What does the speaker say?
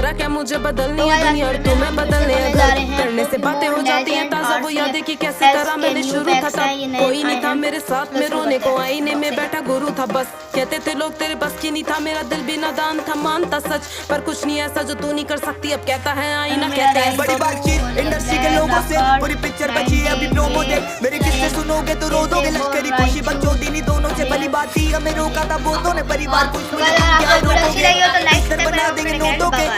बोला क्या मुझे बदलनी है दुनिया और तुम्हें बदलने करने से बातें हो जाती हैं ताजा वो यादें कि कैसे करा मैंने शुरू था तब कोई नहीं था मेरे साथ में रोने को आईने में बैठा गुरु था बस कहते थे लोग तेरे बस की नहीं था मेरा दिल भी नादान था मानता सच पर कुछ नहीं ऐसा जो तू नहीं कर सकती अब कहता है आईना कहता है बड़ी बातचीत इंडस्ट्री के लोगों से पूरी पिक्चर बची है अभी प्रोमो दे मेरे किस्से सुनोगे तो रो दोगे लश्करी खुशी बच्चों दिनी दोनों से भली बात थी हमें रोका था वो दोनों परिवार कुछ अगर आपको वीडियो अच्छी लगी हो तो लाइक बना देंगे नोटों के